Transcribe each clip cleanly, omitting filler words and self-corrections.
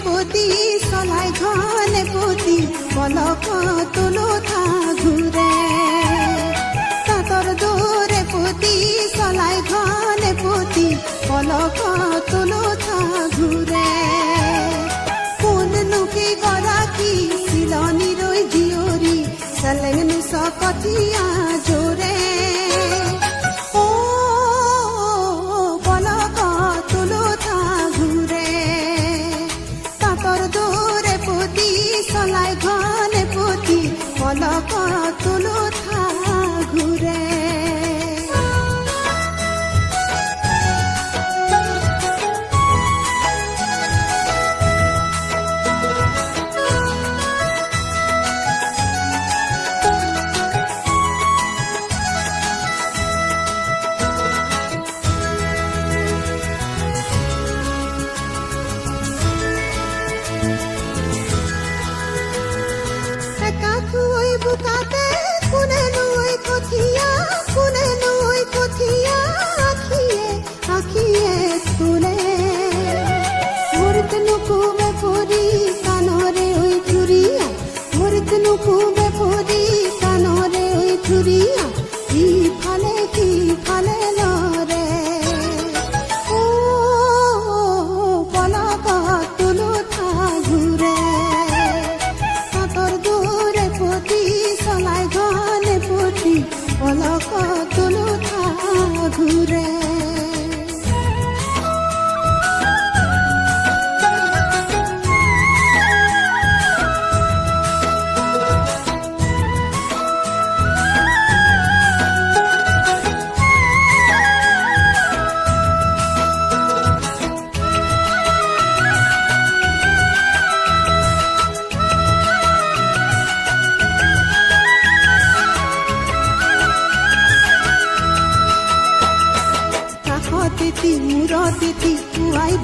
पोती सलाई घने पोती पलक तुलो था घुरे तातर दूरे पोती सलाई घने पोती पलक तुलो था घुरे कोन नुके गराकी सिलनी रोई जियोरी सलेनु सकथिया जोरे सलाई घने पोती पलक तुलो था घुरे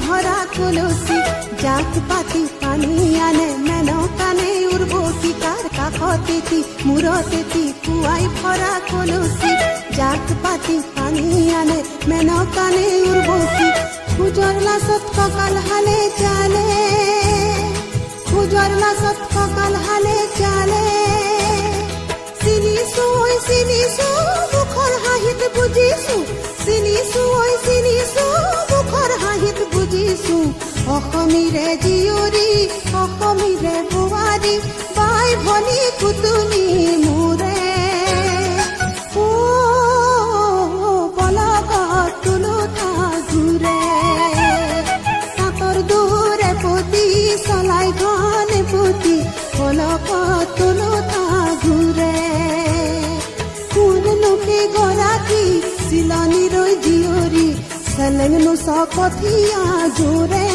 भरा कलसी जात पाती पानी आने मेनो काने उर्बोती तार काखती मुरती कुआई भरा कलसी जात पाती पानी आने मेनो काने उर्बोती खुजरला सत ककाल हाले चाले खुजरला सत ककाल हाले चाले सिनिसु बुखर हाहित बुझिसु सिनिसु बुखर हाहित बुझिसु অসমীৰে জিয়ৰী অসমীৰে বোৱাৰী বাই ভনী কুতুমি মোৰে পলক তুলো থা ঘুৰে তাতৰ দূৰে পতি চলাই ঘনে পতি পলক তুলো থা ঘুৰে কোন লোকে গৰাকী চিলনি ৰৈ জিয়ৰী सलेनु सकथिया जोरे